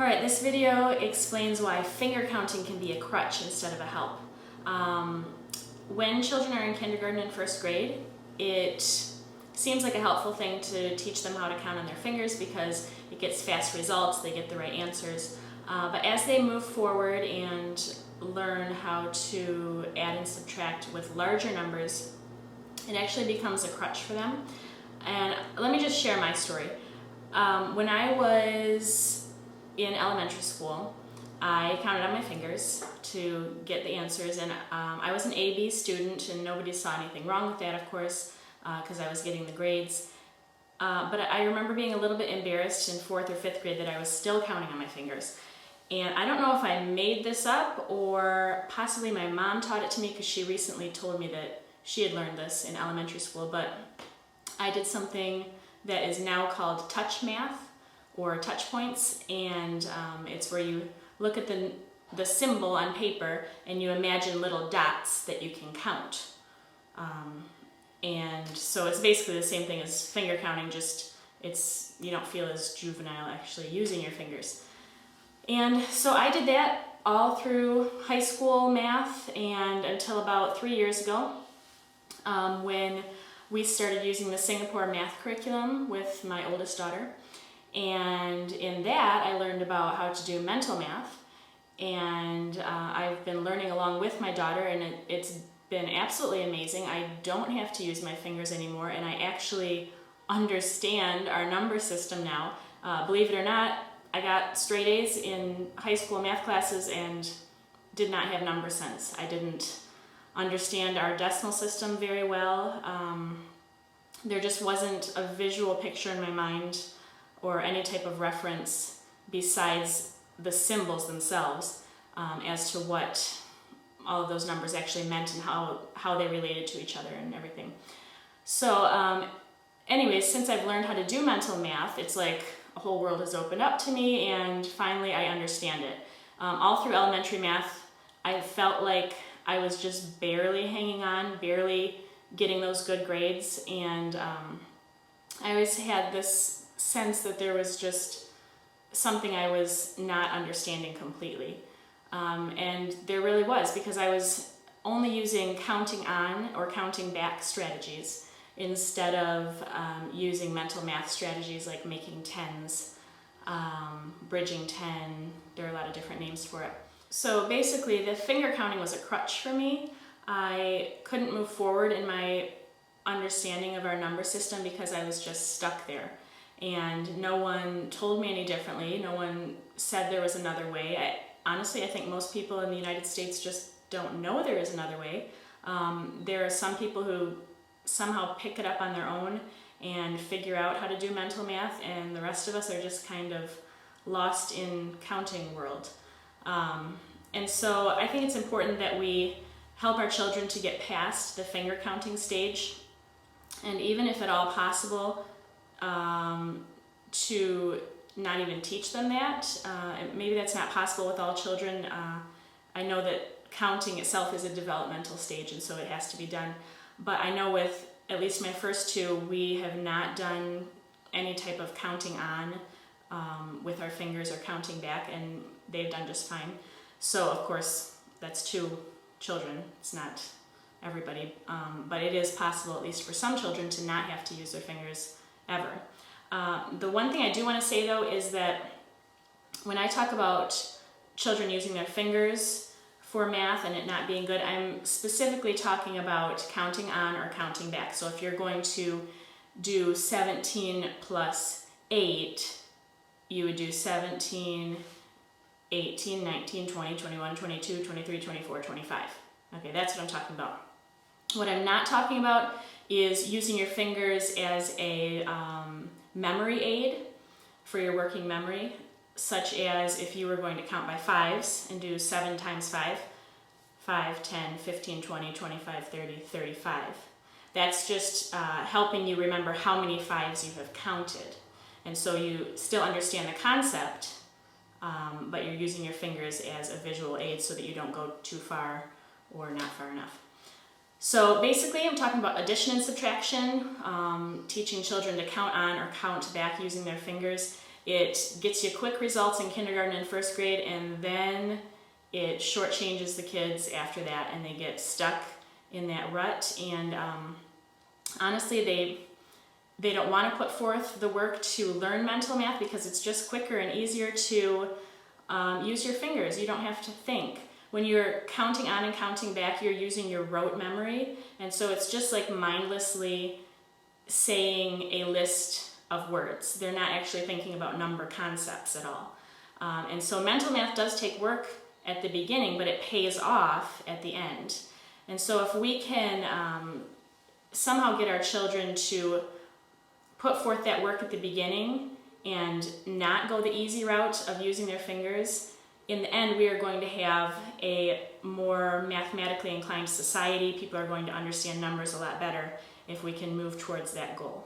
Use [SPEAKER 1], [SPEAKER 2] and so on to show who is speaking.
[SPEAKER 1] Alright, this video explains why finger counting can be a crutch instead of a help. When children are in kindergarten and first grade, it seems like a helpful thing to teach them how to count on their fingers because it gets fast results, they get the right answers. But as they move forward and learn how to add and subtract with larger numbers, it actually becomes a crutch for them. And let me just share my story. When I was in elementary school, I counted on my fingers to get the answers, and I was an A-B student, and nobody saw anything wrong with that, of course, because I was getting the grades. But I remember being a little bit embarrassed in 4th or 5th grade that I was still counting on my fingers. And I don't know if I made this up or possibly my mom taught it to me because she recently told me that she had learned this in elementary school, but I did something that is now called touch math or touch points, and it's where you look at the symbol on paper and you imagine little dots that you can count. And so it's basically the same thing as finger counting, just you don't feel as juvenile actually using your fingers. And so I did that all through high school math and until about 3 years ago, when we started using the Singapore math curriculum with my oldest daughter. And in that, I learned about how to do mental math. And I've been learning along with my daughter, and it's been absolutely amazing. I don't have to use my fingers anymore, and I actually understand our number system now. Believe it or not, I got straight A's in high school math classes and did not have number sense. I didn't understand our decimal system very well. There just wasn't a visual picture in my mind or any type of reference besides the symbols themselves as to what all of those numbers actually meant and how they related to each other and everything. So anyways, since I've learned how to do mental math, it's like a whole world has opened up to me, and finally I understand it. All through elementary math, I felt like I was just barely hanging on, barely getting those good grades, and I always had this sense that there was just something I was not understanding completely. And there really was, because I was only using counting on or counting back strategies instead of using mental math strategies like making tens, bridging 10, there are a lot of different names for it. So basically the finger counting was a crutch for me. I couldn't move forward in my understanding of our number system because I was just stuck there. And no one told me any differently. No one said there was another way. Honestly, I think most people in the United States just don't know there is another way. There are some people who somehow pick it up on their own and figure out how to do mental math, and the rest of us are just kind of lost in counting world. And so I think it's important that we help our children to get past the finger counting stage, and even if at all possible, to not even teach them that. Maybe that's not possible with all children. I know that counting itself is a developmental stage, and so it has to be done. But I know with at least my first two, we have not done any type of counting on with our fingers or counting back, and they've done just fine. So of course, that's 2 children. It's not everybody, but it is possible, at least for some children, to not have to use their fingers ever. The one thing I do want to say though is that when I talk about children using their fingers for math and it not being good, I'm specifically talking about counting on or counting back. So if you're going to do 17 plus 8, you would do 17, 18, 19, 20, 21, 22, 23, 24, 25. Okay, that's what I'm talking about. What I'm not talking about is using your fingers as a memory aid for your working memory, such as if you were going to count by 5s and do 7 times 5, 5, 10, 15, 20, 25, 30, 35. That's just helping you remember how many 5s you have counted. And so you still understand the concept, but you're using your fingers as a visual aid so that you don't go too far or not far enough. So basically I'm talking about addition and subtraction, teaching children to count on or count back using their fingers it gets you quick results in kindergarten and first grade, and then it shortchanges the kids after that, and they get stuck in that rut. And honestly, they don't want to put forth the work to learn mental math because it's just quicker and easier to use your fingers. You don't have to think. When you're counting on and counting back, you're using your rote memory, and so it's just like mindlessly saying a list of words. They're not actually thinking about number concepts at all. And so mental math does take work at the beginning, but it pays off at the end. And so if we can somehow get our children to put forth that work at the beginning and not go the easy route of using their fingers, in the end we are going to have a more mathematically inclined society. People are going to understand numbers a lot better if we can move towards that goal.